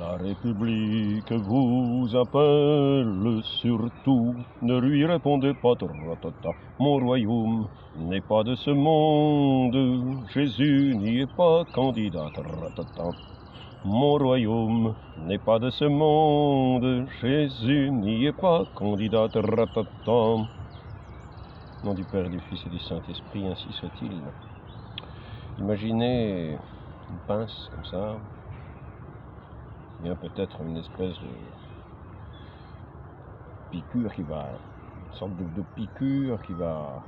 La République vous appelle, surtout ne lui répondez pas, tratata. Mon royaume n'est pas de ce monde, Jésus n'y est pas candidat, tratata. Mon royaume n'est pas de ce monde, Jésus n'y est pas candidat, tratata. Nom du Père, du Fils et du Saint-Esprit, ainsi soit-il. Imaginez une pince comme ça, il y a peut-être une espèce de piqûre qui va, une sorte de piqûre qui va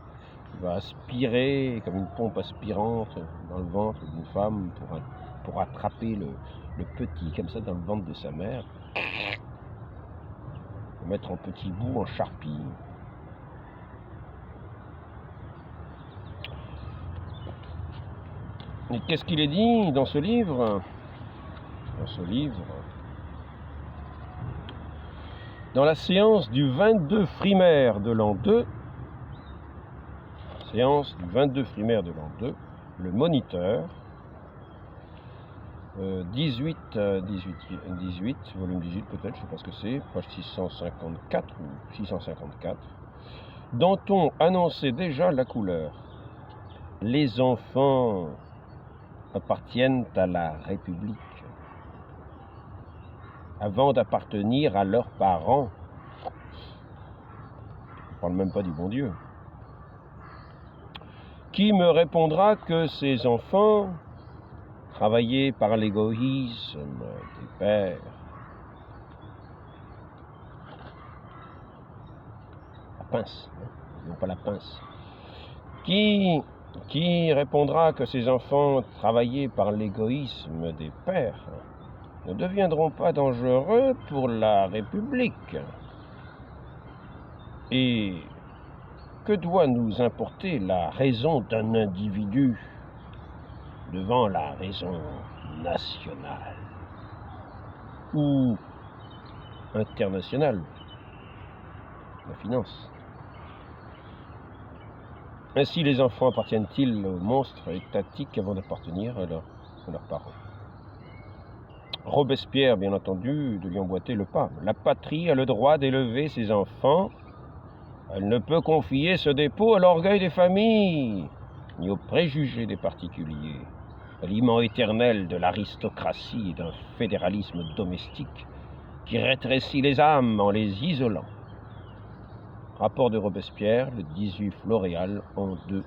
aspirer comme une pompe aspirante dans le ventre d'une femme pour attraper le petit comme ça dans le ventre de sa mère, le mettre en petits bouts, en charpie. Et qu'est-ce qu'il est dit dans ce livre? Dans ce livre, dans la séance du 22 Frimaire de l'an 2, séance du 22 Frimaire de l'an 2, le Moniteur, 18, volume 18 peut-être, je ne sais pas ce que c'est, page 654 ou 654, Danton annonçait déjà la couleur. Les enfants appartiennent à la République. Avant d'appartenir à leurs parents, on ne parle même pas du bon Dieu. Qui me répondra que ces enfants, travaillés par l'égoïsme des pères, la pince, non pas la pince, qui répondra que ces enfants, travaillés par l'égoïsme des pères, ne deviendront pas dangereux pour la République? Et que doit nous importer la raison d'un individu devant la raison nationale ou internationale, la finance? Ainsi les enfants appartiennent-ils aux monstres étatiques avant d'appartenir à leurs parents? Robespierre, bien entendu, de lui emboîter le pas. La patrie a le droit d'élever ses enfants. Elle ne peut confier ce dépôt à l'orgueil des familles, ni aux préjugés des particuliers, aliment éternel de l'aristocratie et d'un fédéralisme domestique qui rétrécit les âmes en les isolant. Rapport de Robespierre, le 18 Floréal, en 2.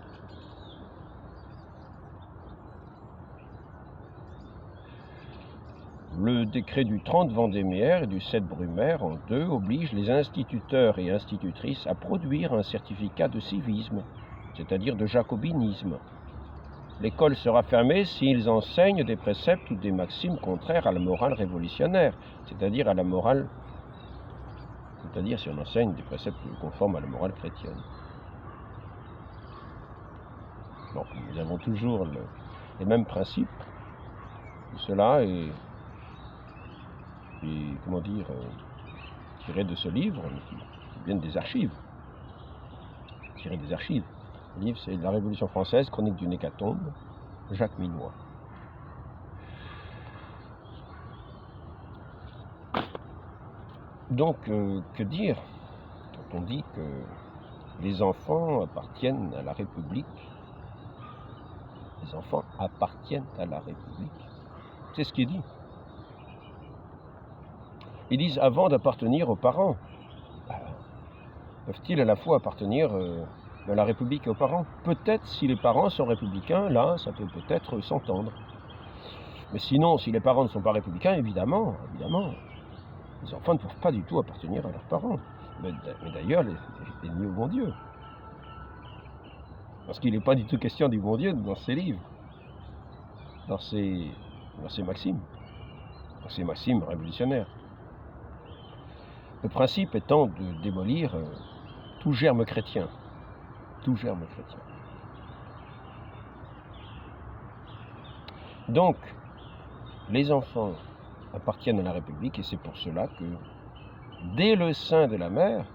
Le décret du 30 Vendémiaire et du 7 Brumaire, en 2, oblige les instituteurs et institutrices à produire un certificat de civisme, c'est-à-dire de jacobinisme. L'école sera fermée s'ils enseignent des préceptes ou des maximes contraires à la morale révolutionnaire, c'est-à-dire si on enseigne des préceptes conformes à la morale chrétienne. Donc nous avons toujours les mêmes principes. Cela est comment dire, tiré de ce livre, qui viennent des archives. Tiré des archives. Le livre, c'est La Révolution française, chronique d'une hécatombe, Jacques Minois. Donc, que dire quand on dit que les enfants appartiennent à la République? Les enfants appartiennent à la République. C'est ce qui est dit. Ils disent avant d'appartenir aux parents. Peuvent-ils à la fois appartenir à la République et aux parents? Peut-être si les parents sont républicains, là, ça peut peut-être s'entendre. Mais sinon, si les parents ne sont pas républicains, évidemment, les enfants ne peuvent pas du tout appartenir à leurs parents. Mais d'ailleurs, ni au bon Dieu. Parce qu'il n'est pas du tout question du bon Dieu dans ces livres, dans ces maximes révolutionnaires. Le principe étant de démolir tout germe chrétien. Tout germe chrétien. Donc, les enfants appartiennent à la République et c'est pour cela que, dès le sein de la mère,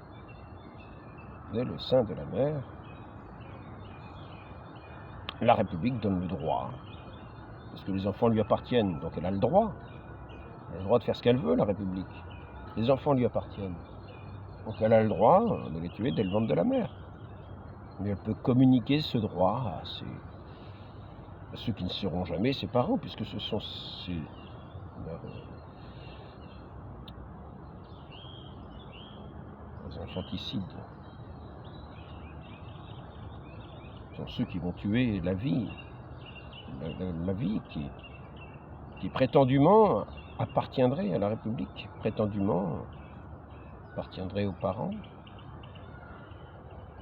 la République donne le droit, parce que les enfants lui appartiennent, donc elle a le droit Elle a le droit de faire ce qu'elle veut, la République. Les enfants lui appartiennent. Donc elle a le droit de les tuer dès le ventre de la mère. Mais elle peut communiquer ce droit à ceux qui ne seront jamais ses parents, puisque ce sont leurs infanticides. Ce sont ceux qui vont tuer la vie. La vie qui prétendument appartiendrait à la République, prétendument appartiendrait aux parents.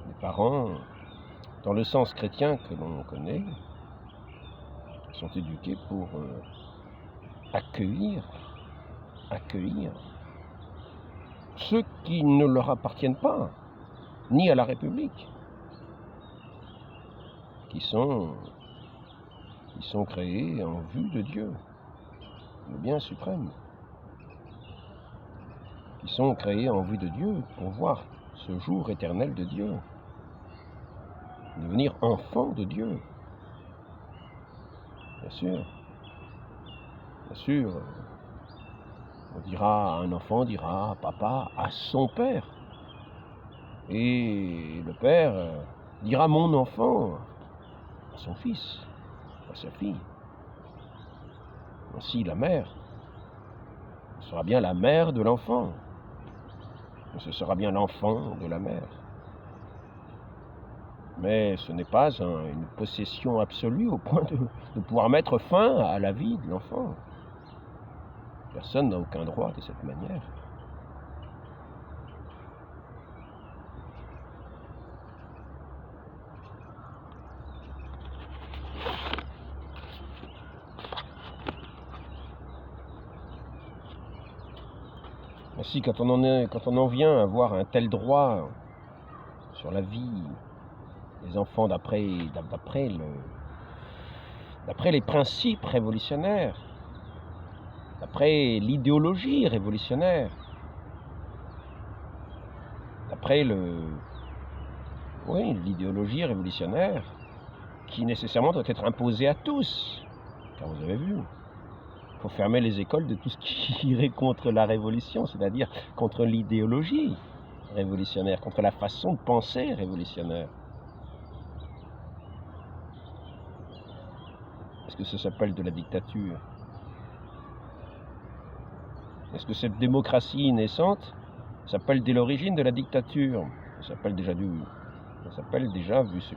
Les parents, dans le sens chrétien que l'on connaît, sont éduqués pour accueillir ceux qui ne leur appartiennent pas, ni à la République, qui sont créés en vue de Dieu, le bien suprême, qui sont créés en vue de Dieu pour voir ce jour éternel de Dieu, devenir enfant de Dieu. Bien sûr, un enfant dira papa à son père, et le père dira mon enfant à son fils, à sa fille. Ainsi la mère sera bien la mère de l'enfant, ce sera bien l'enfant de la mère. Mais ce n'est pas une possession absolue au point de pouvoir mettre fin à la vie de l'enfant. Personne n'a aucun droit de cette manière. Ainsi, quand on en vient à avoir un tel droit sur la vie des enfants d'après les principes révolutionnaires, d'après l'idéologie révolutionnaire, d'après l'idéologie révolutionnaire qui nécessairement doit être imposée à tous, car vous avez vu, il faut fermer les écoles de tout ce qui irait contre la révolution, c'est-à-dire contre l'idéologie révolutionnaire, contre la façon de penser révolutionnaire. Est-ce que ça s'appelle de la dictature? Est-ce que cette démocratie naissante s'appelle dès l'origine de la dictature? Ça s'appelle déjà, vu ce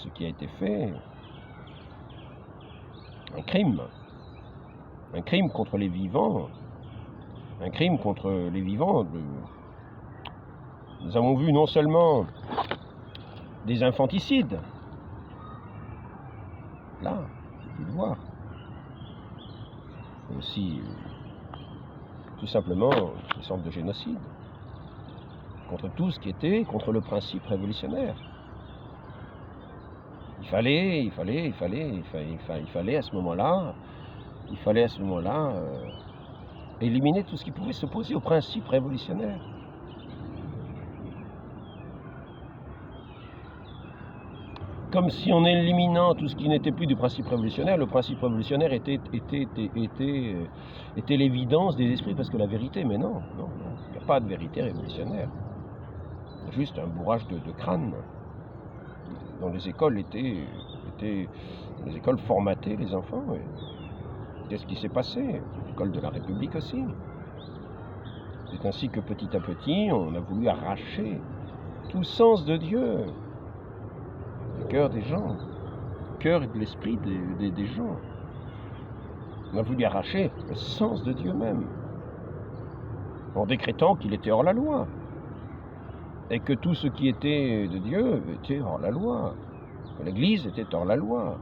qui a été fait, un crime contre les vivants, Nous avons vu non seulement des infanticides, là, j'ai pu le voir, mais aussi tout simplement une sorte de génocide contre tout ce qui était contre le principe révolutionnaire. Il fallait à ce moment-là éliminer tout ce qui pouvait s'opposer au principe révolutionnaire. Comme si en éliminant tout ce qui n'était plus du principe révolutionnaire, le principe révolutionnaire était l'évidence des esprits, parce que la vérité, mais non, il n'y a pas de vérité révolutionnaire. Juste un bourrage de crâne. Dans les écoles les écoles formataient les enfants. Qu'est-ce qui s'est passé? L'école de la République aussi. C'est ainsi que petit à petit, on a voulu arracher tout sens de Dieu du cœur des gens, du cœur et de l'esprit des gens. On a voulu arracher le sens de Dieu même, en décrétant qu'il était hors la loi, et que tout ce qui était de Dieu était hors la loi, que l'Église était hors la loi,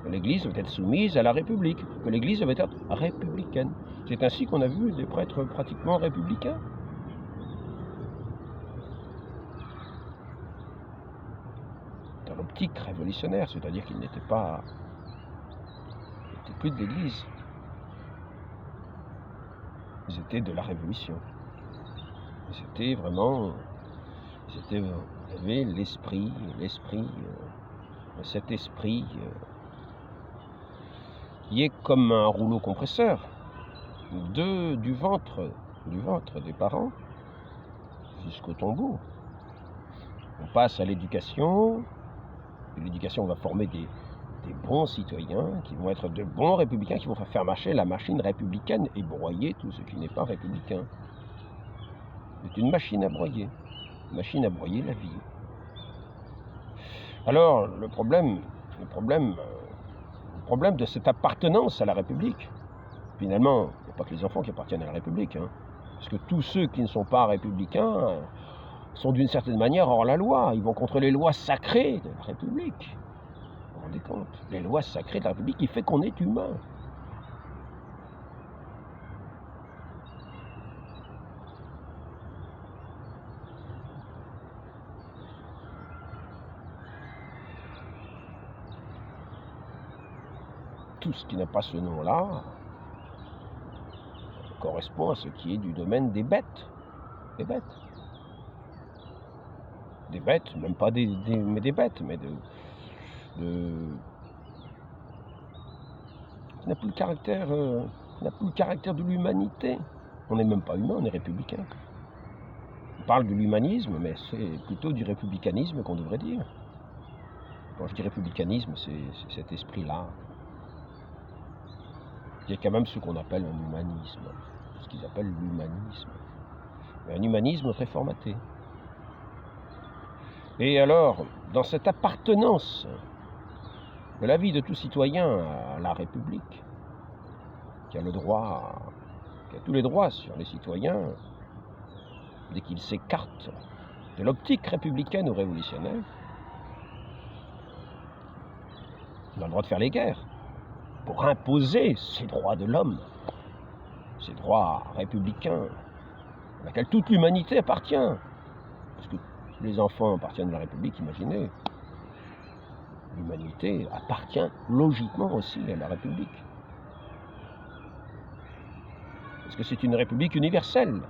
que l'Église devait être soumise à la République, que l'Église devait être républicaine. C'est ainsi qu'on a vu des prêtres pratiquement républicains. Dans l'optique révolutionnaire, c'est-à-dire qu'ils n'étaient plus de l'Église. Ils étaient de la Révolution. C'était vraiment... il y avait cet esprit qui est comme un rouleau compresseur. du ventre des parents jusqu'au tombeau. On passe à l'éducation, et l'éducation va former des bons citoyens qui vont être de bons républicains, qui vont faire marcher la machine républicaine et broyer tout ce qui n'est pas républicain. C'est une machine à broyer la vie. Alors, le problème de cette appartenance à la République, finalement, il n'y a pas que les enfants qui appartiennent à la République, parce que tous ceux qui ne sont pas républicains sont d'une certaine manière hors la loi. Ils vont contre les lois sacrées de la République. Vous vous rendez compte? Les lois sacrées de la République qui fait qu'on est humain. Tout ce qui n'a pas ce nom-là correspond à ce qui est du domaine des bêtes. Des bêtes. Des bêtes, même pas des bêtes, mais qui n'a plus le caractère de l'humanité. On n'est même pas humain, on est républicain. On parle de l'humanisme, mais c'est plutôt du républicanisme qu'on devrait dire. Quand je dis républicanisme, c'est cet esprit-là. Il y a quand même ce qu'on appelle un humanisme, ce qu'ils appellent l'humanisme. Un humanisme très formaté. Et alors, dans cette appartenance de la vie de tout citoyen à la République, qui a tous les droits sur les citoyens, dès qu'ils s'écartent de l'optique républicaine ou révolutionnaire, il a le droit de faire les guerres pour imposer ces droits de l'homme, ces droits républicains, à laquelle toute l'humanité appartient. Parce que les enfants appartiennent à la République, imaginez. L'humanité appartient logiquement aussi à la République. Parce que c'est une République universelle.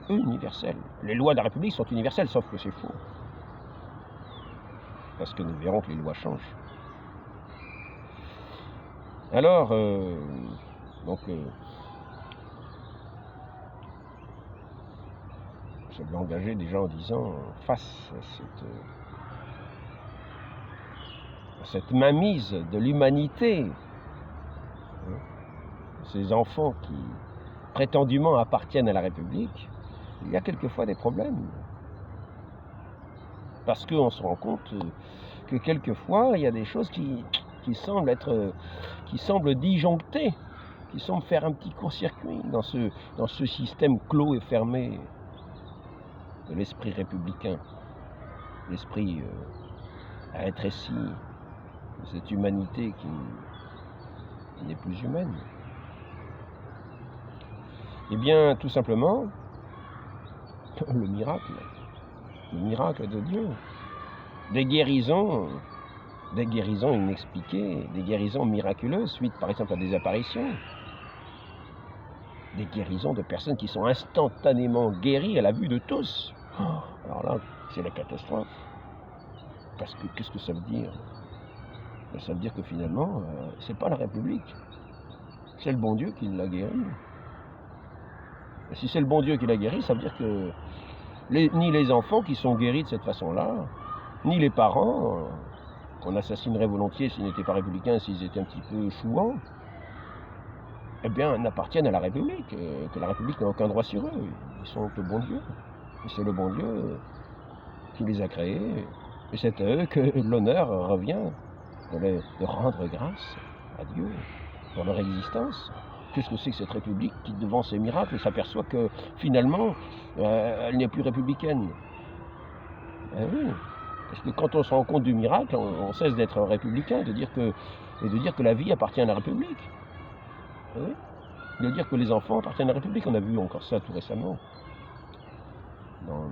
Universelle. Les lois de la République sont universelles, sauf que c'est faux. Parce que nous verrons que les lois changent. Alors, je vais engager des gens en disant, face à cette mainmise de l'humanité, ces enfants qui prétendument appartiennent à la République, il y a quelquefois des problèmes. Parce qu'on se rend compte que quelquefois, il y a des choses qui semblent disjonctées, qui semblent faire un petit court-circuit dans ce système clos et fermé de l'esprit républicain, l'esprit rétréci, de cette humanité qui n'est plus humaine. Eh bien, tout simplement, le miracle de Dieu, des guérisons inexpliquées, des guérisons miraculeuses, suite par exemple à des apparitions, des guérisons de personnes qui sont instantanément guéries à la vue de tous. Alors là, c'est la catastrophe. Parce que qu'est-ce que ça veut dire? Ça veut dire que finalement, c'est pas la République, c'est le bon Dieu qui l'a guéri. Et si c'est le bon Dieu qui l'a guéri, ça veut dire que ni les enfants qui sont guéris de cette façon-là, ni les parents, qu'on assassinerait volontiers s'ils n'étaient pas républicains, s'ils étaient un petit peu chouans, eh bien, n'appartiennent à la République, que la République n'a aucun droit sur eux. Ils sont le bon Dieu. Et c'est le bon Dieu qui les a créés. Et c'est à eux que l'honneur revient de rendre grâce à Dieu pour leur existence. Qu'est-ce que c'est que cette République qui, devant ces miracles, s'aperçoit que finalement, elle n'est plus républicaine? Eh oui, parce que quand on se rend compte du miracle, on cesse d'être républicain, et de dire que la vie appartient à la République. Eh oui, de dire que les enfants appartiennent à la République. On a vu encore ça tout récemment, dans un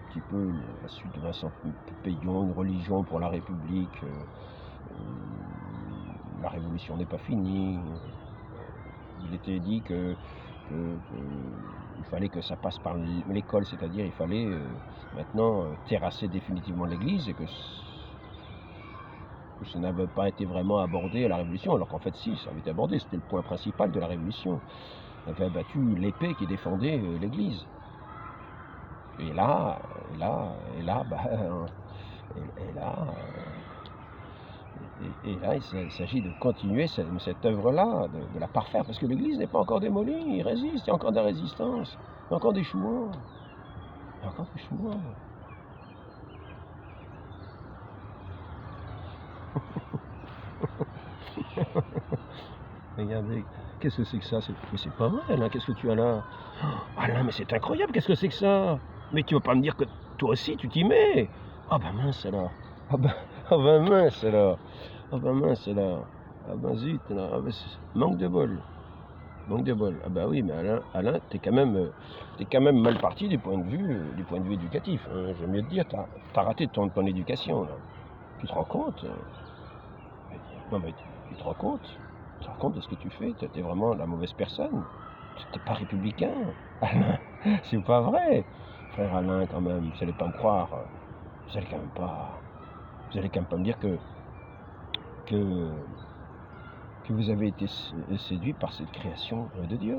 petit peu la suite de Vincent Payon, une religion pour la République, la révolution n'est pas finie. Il était dit qu'il fallait que ça passe par l'école, c'est-à-dire il fallait maintenant terrasser définitivement l'Église et que ça n'avait pas été vraiment abordé à la Révolution, alors qu'en fait si, ça avait été abordé, c'était le point principal de la Révolution. On avait abattu l'épée qui défendait l'Église. Et là, et là, bah, et là, et là, il s'agit de continuer cette œuvre-là, de la parfaire, parce que l'Église n'est pas encore démolie, il résiste, il y a encore de la résistance, il y a encore des chouans, il y a encore des chouans. Regardez, qu'est-ce que c'est que ça? Mais c'est pas vrai, Alain, qu'est-ce que tu as là? Oh, Alain, mais c'est incroyable, qu'est-ce que c'est que ça? Mais tu vas pas me dire que toi aussi tu t'y mets? Ah bah mince alors, ah bah mince alors, ah bah mince alors, ah bah zut alors, ah bah, manque de bol. Manque de bol. Ah bah oui, mais Alain, t'es quand même mal parti du point de vue éducatif. Hein. J'aime mieux te dire, t'as raté ton éducation là. Tu te rends compte? Non mais tu te rends compte? Tu te rends compte de ce que tu fais? T'es vraiment la mauvaise personne. T'es pas républicain. Alain, c'est pas vrai. Frère Alain, quand même, vous allez pas me croire. Vous allez quand même pas me dire que vous avez été séduit par cette création de Dieu,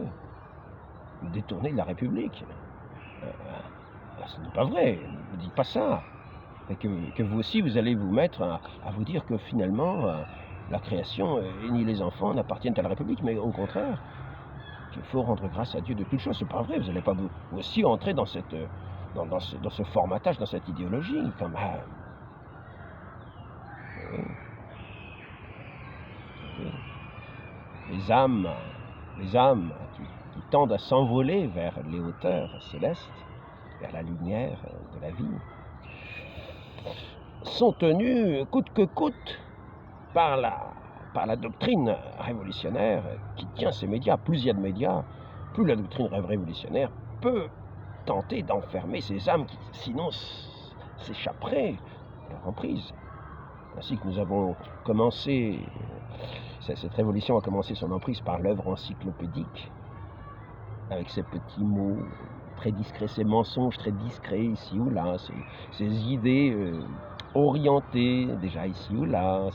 détourné de la République. Ce n'est pas vrai, ne dites pas ça. Et que vous aussi, vous allez vous mettre à vous dire que finalement, la création et ni les enfants n'appartiennent à la République, mais au contraire, qu'il faut rendre grâce à Dieu de toutes choses. C'est pas vrai, vous n'allez pas vous aussi entrer dans ce formatage, dans cette idéologie, quand même. Oui. Oui. Les âmes qui tendent à s'envoler vers les hauteurs célestes, vers la lumière de la vie, sont tenues coûte que coûte par la doctrine révolutionnaire qui tient ces médias. Plus il y a de médias, plus la doctrine révolutionnaire peut tenter d'enfermer ces âmes qui sinon s'échapperaient de leur emprise. Ainsi que nous avons commencé, cette révolution a commencé son emprise par l'œuvre encyclopédique, avec ces petits mots très discrets, ces mensonges très discrets ici ou là, ces idées orientées déjà ici ou là,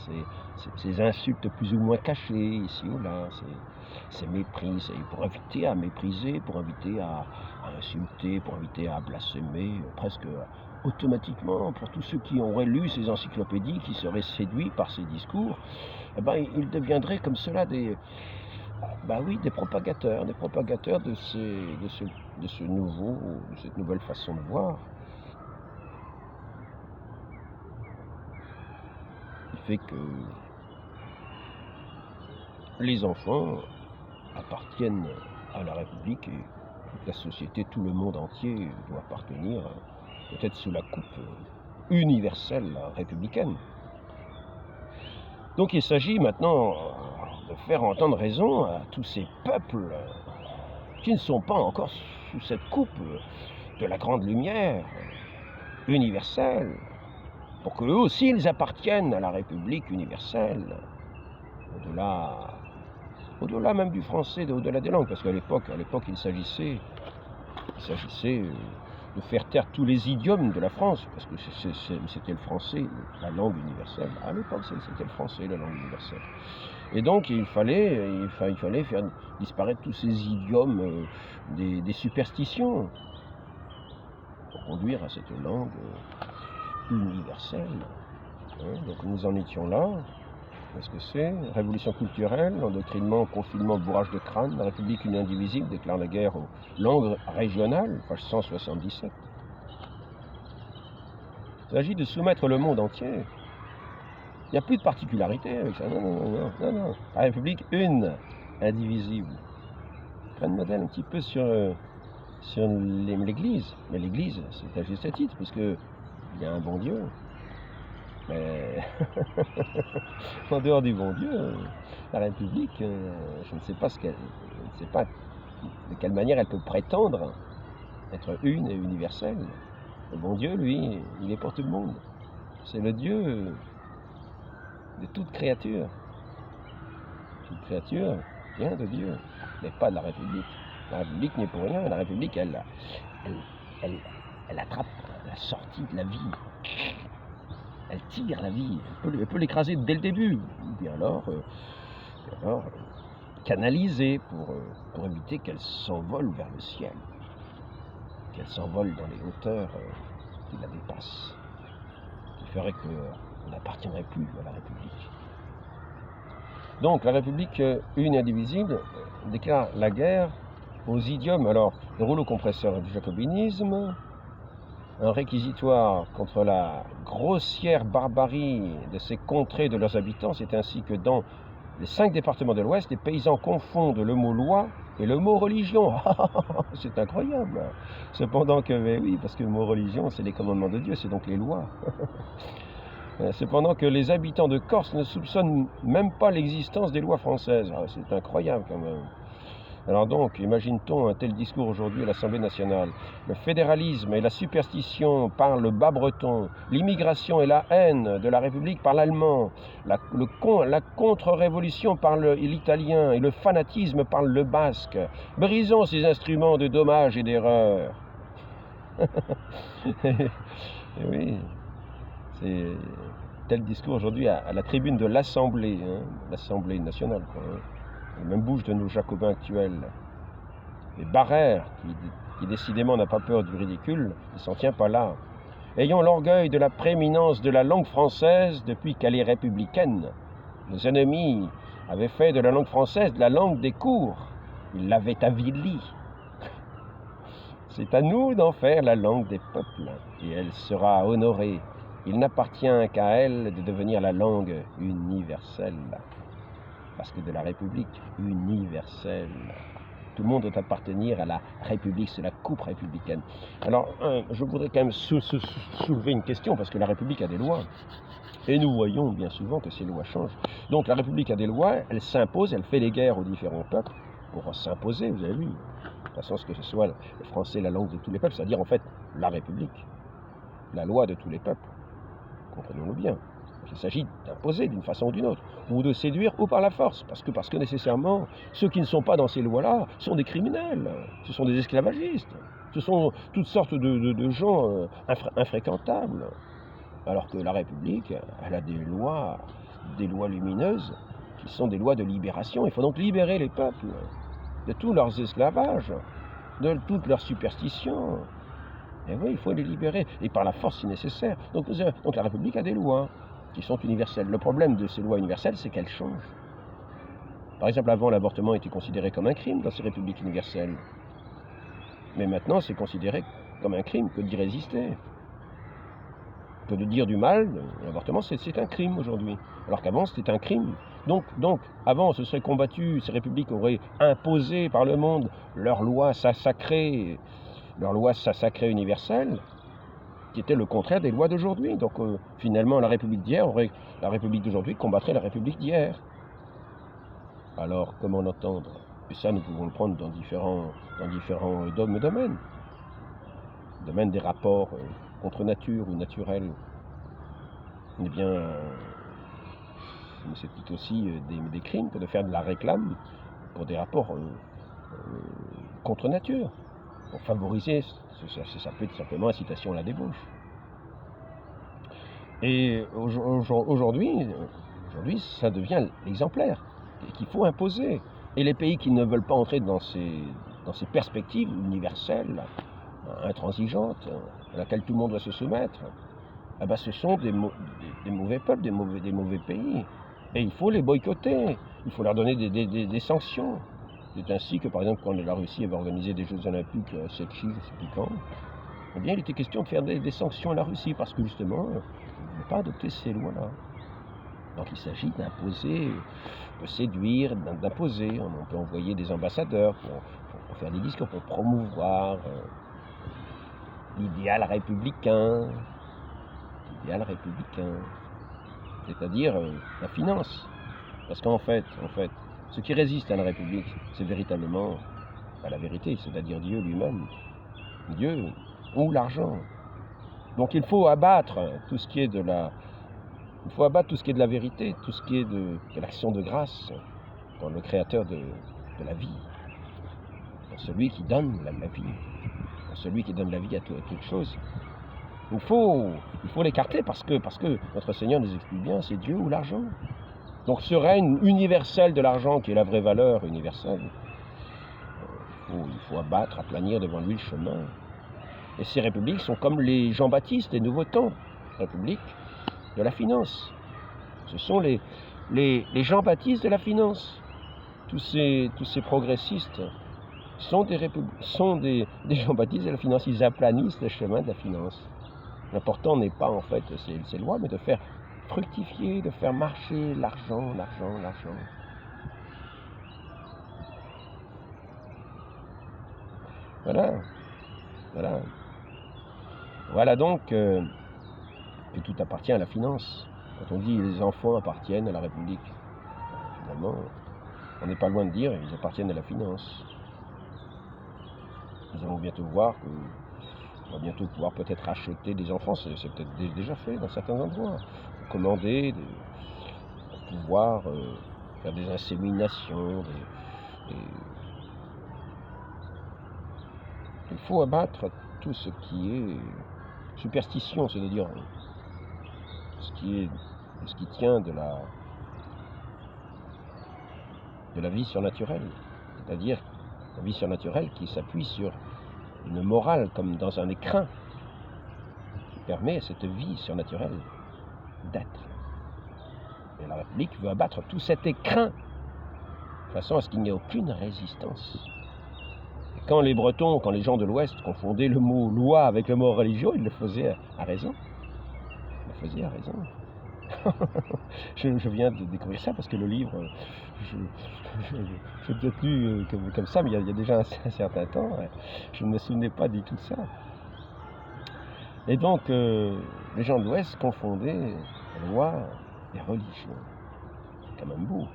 ces insultes plus ou moins cachées ici ou là, ces mépris, pour inviter à mépriser, pour inviter à insulter, pour inviter à blasphémer, presque automatiquement, pour tous ceux qui auraient lu ces encyclopédies, qui seraient séduits par ces discours, eh ben, ils deviendraient comme cela des propagateurs de cette nouvelle façon de voir. Il fait que les enfants appartiennent à la République et toute la société, tout le monde entier doit appartenir peut-être sous la coupe universelle républicaine. Donc il s'agit maintenant de faire entendre raison à tous ces peuples qui ne sont pas encore sous cette coupe de la grande lumière universelle, pour qu'eux aussi ils appartiennent à la République universelle, au-delà même du français, au-delà des langues, parce qu'à l'époque il s'agissait de faire taire tous les idiomes de la France, parce que c'était le français, la langue universelle. À l'époque, c'était le français, la langue universelle. Et donc, il fallait faire disparaître tous ces idiomes des superstitions pour conduire à cette langue universelle. Donc, nous en étions là. Qu'est-ce que c'est? Révolution culturelle, endoctrinement, confinement, bourrage de crâne, la République unie indivisible déclare la guerre aux langues régionales, page 177. Il s'agit de soumettre le monde entier. Il n'y a plus de particularité avec ça. Non. La République une, indivisible. Prenne modèle un petit peu sur l'Église. Mais l'Église, c'est à juste titre, puisqu'il y a un bon Dieu. Mais en dehors du bon Dieu, la République, je ne sais pas de quelle manière elle peut prétendre être une et universelle. Le bon Dieu, lui, il est pour tout le monde. C'est le Dieu de toute créature. Toute créature vient de Dieu, mais pas de la République. La République n'est pour rien. La République, elle attrape la sortie de la vie. elle tire la vie, elle peut l'écraser dès le début, ou bien alors, canaliser pour éviter qu'elle s'envole vers le ciel, qu'elle s'envole dans les hauteurs qui la dépassent, qui ferait qu'on n'appartiendrait plus à la République. Donc la République une et indivisible déclare la guerre aux idiomes, alors le rouleau compresseur du jacobinisme, un réquisitoire contre la grossière barbarie de ces contrées de leurs habitants. C'est ainsi que dans les 5 départements de l'Ouest, les paysans confondent le mot loi et le mot religion. C'est incroyable. Cependant que, mais oui, parce que le mot religion, c'est les commandements de Dieu, c'est donc les lois. Cependant que les habitants de Corse ne soupçonnent même pas l'existence des lois françaises. C'est incroyable quand même. Alors donc, imagine-t-on un tel discours aujourd'hui à l'Assemblée nationale? Le fédéralisme et la superstition parlent le bas-breton, l'immigration et la haine de la République par l'allemand, la contre-révolution parle l'italien et le fanatisme parle le basque. Brisons ces instruments de dommage et d'erreur. Oui, c'est tel discours aujourd'hui à la tribune de l'Assemblée, l'Assemblée nationale, quoi, la même bouche de nos jacobins actuels. Et Barrère, qui décidément n'a pas peur du ridicule, il s'en tient pas là. Ayons l'orgueil de la prééminence de la langue française depuis qu'elle est républicaine. Nos ennemis avaient fait de la langue française la langue des cours. Ils l'avaient avilie. C'est à nous d'en faire la langue des peuples, et elle sera honorée. Il n'appartient qu'à elle de devenir la langue universelle. Parce que de la République universelle, tout le monde doit appartenir à la République, c'est la coupe républicaine. Alors, je voudrais quand même soulever une question, parce que la République a des lois, et nous voyons bien souvent que ces lois changent. Donc la République a des lois, elle s'impose, elle fait les guerres aux différents peuples pour s'imposer, vous avez vu. De toute façon, ce que ce soit le français, la langue de tous les peuples, c'est-à-dire en fait la République, la loi de tous les peuples, comprenons-le bien. Il s'agit d'imposer d'une façon ou d'une autre, ou de séduire ou par la force, parce que nécessairement, ceux qui ne sont pas dans ces lois-là sont des criminels, ce sont des esclavagistes, ce sont toutes sortes de gens infréquentables, alors que la République, elle a des lois lumineuses, qui sont des lois de libération. Il faut donc libérer les peuples de tous leurs esclavages, de toutes leurs superstitions. Et oui, il faut les libérer, et par la force si nécessaire. Donc la République a des lois qui sont universelles. Le problème de ces lois universelles, c'est qu'elles changent. Par exemple, avant, l'avortement était considéré comme un crime dans ces républiques universelles. Mais maintenant, c'est considéré comme un crime que d'y résister. Que de dire du mal, l'avortement, c'est un crime aujourd'hui. Alors qu'avant, c'était un crime. Donc, avant, ce serait combattu, ces républiques auraient imposé par le monde leurs lois sacrées universelles, qui était le contraire des lois d'aujourd'hui. Donc finalement, la République d'aujourd'hui combattrait la République d'hier. Alors, comment l'entendre? Et ça, nous pouvons le prendre dans différents domaines. Le domaine des rapports contre nature ou naturels. Eh bien, c'est tout aussi des crimes que de faire de la réclame pour des rapports contre nature, pour favoriser. Ça peut être simplement incitation à la débauche. Et aujourd'hui, ça devient l'exemplaire qu'il faut imposer. Et les pays qui ne veulent pas entrer dans ces perspectives universelles, intransigeantes, à laquelle tout le monde doit se soumettre, ce sont des mauvais peuples, des mauvais pays. Et il faut les boycotter, il faut leur donner des sanctions. C'est ainsi que, par exemple, quand la Russie avait organisé des Jeux Olympiques à Sochi, je ne sais plus quand, eh bien, il était question de faire des sanctions à la Russie, parce que justement, on ne veut pas adopter ces lois-là. Donc il s'agit d'imposer, de séduire, d'imposer. On peut envoyer des ambassadeurs pour faire des discours, pour promouvoir l'idéal républicain, c'est-à-dire la finance. Parce qu'en fait, ce qui résiste à la République, c'est véritablement la vérité, c'est-à-dire Dieu lui-même. Dieu ou l'argent. Donc il faut abattre tout ce qui est de la vérité, tout ce qui est de l'action de grâce dans le Créateur de la vie, dans celui qui donne la vie, dans celui qui donne la vie à toute chose. Il faut l'écarter parce que notre Seigneur nous explique bien, c'est Dieu ou l'argent. Donc ce règne universel de l'argent, qui est la vraie valeur universelle, il faut abattre, aplanir devant lui le chemin. Et ces républiques sont comme les Jean-Baptiste, les nouveaux temps, républiques de la finance. Ce sont les Jean-Baptiste de la finance. Tous ces progressistes sont des Jean-Baptiste de la finance. Ils aplanissent le chemin de la finance. L'important n'est pas en fait ces lois, mais de faire fructifier, de faire marcher l'argent. Voilà donc que tout appartient à la finance. Quand on dit les enfants appartiennent à la République, finalement, on n'est pas loin de dire qu'ils appartiennent à la finance. Nous allons bientôt voir qu'on va bientôt pouvoir peut-être acheter des enfants, c'est peut-être déjà fait dans certains endroits, commander, pouvoir faire des inséminations, il faut abattre tout ce qui est superstition, c'est-à-dire ce qui tient de la vie surnaturelle, c'est-à-dire la vie surnaturelle qui s'appuie sur une morale comme dans un écrin qui permet à cette vie surnaturelle d'être. Et la République veut abattre tout cet écrin de façon à ce qu'il n'y ait aucune résistance. Et quand les Bretons, quand les gens de l'Ouest confondaient le mot loi avec le mot religion, ils le faisaient à raison. Je viens de découvrir ça parce que le livre, je l'ai peut-être lu comme ça, mais il y a déjà un certain temps, je ne me souvenais pas du tout de ça. Et donc, les gens de l'Ouest confondaient loi et religion. C'est quand même beau.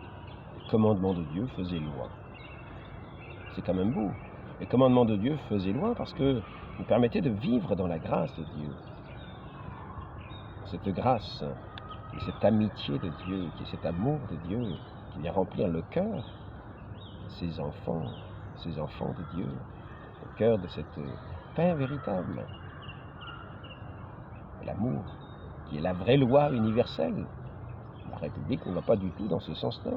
Les commandements de Dieu faisaient loi. C'est quand même beau. Les commandements de Dieu faisaient loi parce que nous permettaient de vivre dans la grâce de Dieu. Cette grâce et cette amitié de Dieu, qui est cet amour de Dieu, qui vient remplir le cœur de ces enfants de Dieu, le cœur de cette paix véritable. L'amour, qui est la vraie loi universelle. La République ne va pas du tout dans ce sens-là.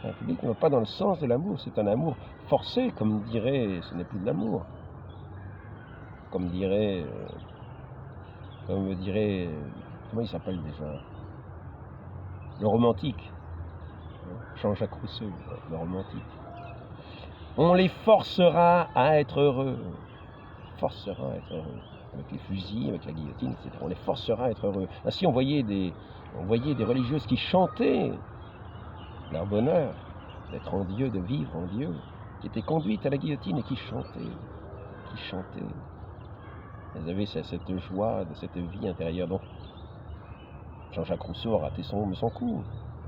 La République ne va pas dans le sens de l'amour, c'est un amour forcé, comme dirait, ce n'est plus de l'amour. Comme dirait, comment il s'appelle déjà? Le romantique. Jean-Jacques Rousseau, le romantique. On les forcera à être heureux. Avec les fusils, avec la guillotine, etc. On les forcera à être heureux. Ainsi, on voyait des religieuses qui chantaient leur bonheur d'être en Dieu, de vivre en Dieu, qui étaient conduites à la guillotine et qui chantaient. Elles avaient cette joie de cette vie intérieure. Donc, Jean-Jacques Rousseau a raté son coup.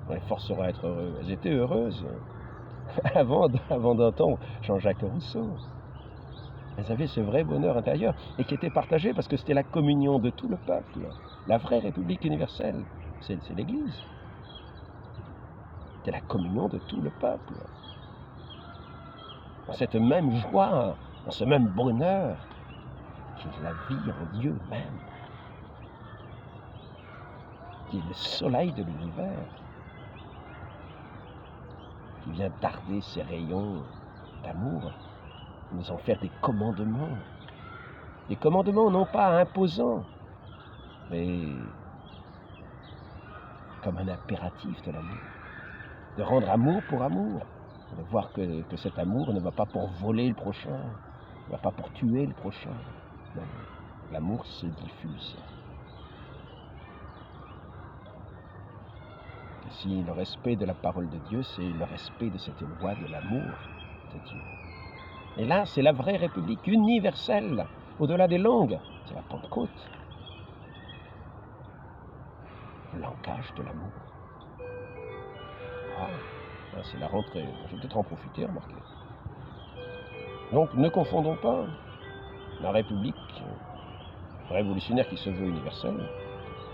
On les forcera à être heureux. Elles étaient heureuses avant d'entendre Jean-Jacques Rousseau. Elles avaient ce vrai bonheur intérieur et qui était partagé parce que c'était la communion de tout le peuple. La vraie République universelle, c'est l'Église. C'était la communion de tout le peuple. Dans cette même joie, dans ce même bonheur, qui est la vie en Dieu même, qui est le soleil de l'univers, qui vient darder ses rayons d'amour, nous en faire des commandements non pas imposants, mais comme un impératif de l'amour, de rendre amour pour amour, de voir que cet amour ne va pas pour voler le prochain, ne va pas pour tuer le prochain. Non, l'amour se diffuse. Et si le respect de la parole de Dieu, c'est le respect de cette loi de l'amour de Dieu. Et là, c'est la vraie République universelle, au-delà des langues. C'est la Pentecôte. Le langage de l'amour. C'est la rentrée. Je vais peut-être en profiter, remarquez. Donc, ne confondons pas la République révolutionnaire qui se veut universelle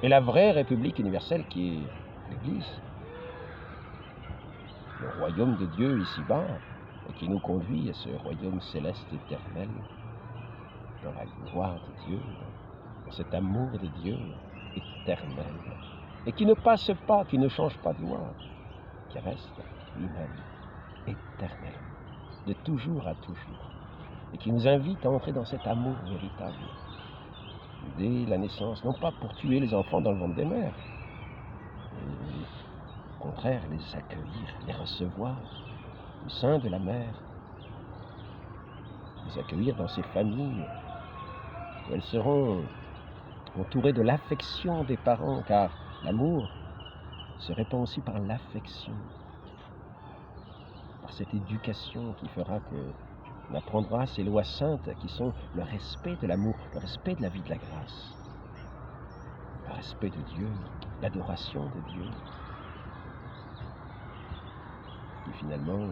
et la vraie République universelle qui est l'Église. Le royaume de Dieu ici-bas, et qui nous conduit à ce royaume céleste éternel. dans la gloire de Dieu, dans cet amour de Dieu éternel, et qui ne passe pas, qui ne change pas de loi, qui reste lui-même éternel, de toujours à toujours, et qui nous invite à entrer dans cet amour véritable, dès la naissance, non pas pour tuer les enfants dans le ventre des mères, mais au contraire, les accueillir, les recevoir au sein de la mère, les accueillir dans ces familles où elles seront entourées de l'affection des parents, car l'amour se répand aussi par l'affection, par cette éducation qui fera qu'on apprendra ces lois saintes qui sont le respect de l'amour, le respect de la vie de la grâce, le respect de Dieu, l'adoration de Dieu, qui finalement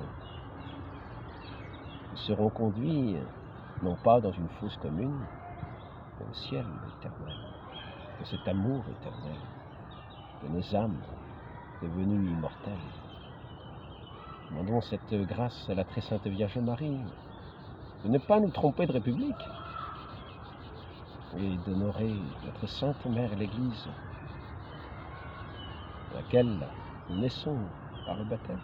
seront conduits non pas dans une fosse commune, mais au ciel éternel, de cet amour éternel, de nos âmes devenues immortelles. Demandons cette grâce à la très sainte Vierge Marie, de ne pas nous tromper de République, et d'honorer notre sainte mère l'Église, à laquelle nous naissons par le baptême.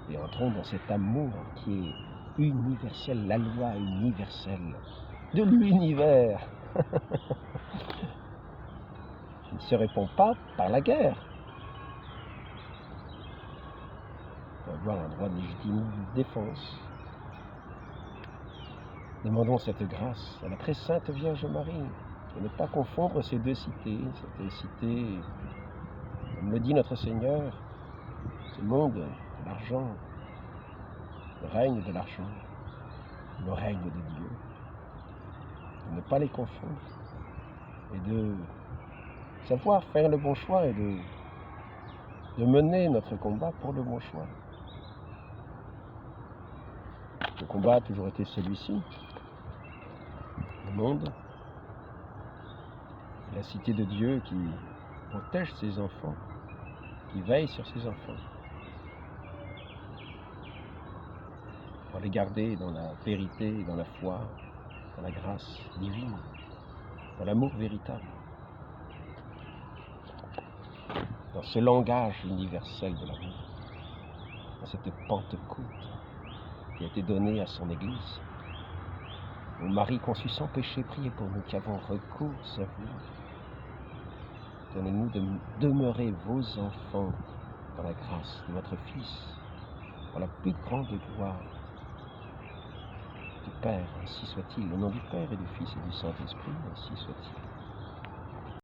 Et entrons dans cet amour qui est universel, la loi universelle de l'univers, qui ne se répond pas par la guerre. On peut avoir un droit de légitime défense. Demandons cette grâce à la très sainte Vierge Marie, de ne pas confondre ces deux cités, cette cité, comme le dit notre Seigneur, ce monde de l'argent, le règne de l'argent, le règne de Dieu. De ne pas les confondre et de savoir faire le bon choix et de mener notre combat pour le bon choix. Le combat a toujours été celui-ci. Le monde, la cité de Dieu qui protège ses enfants, qui veille sur ses enfants, pour les garder dans la vérité, dans la foi, dans la grâce divine, dans l'amour véritable, dans ce langage universel de l'amour, dans cette Pentecôte qui a été donnée à son Église. Ô Marie conçue sans péché, priez pour nous qui avons recours à vous. Donnez-nous de demeurer vos enfants dans la grâce de votre Fils, dans la plus grande gloire du Père, ainsi soit-il. Au nom du Père et du Fils et du Saint-Esprit, ainsi soit-il.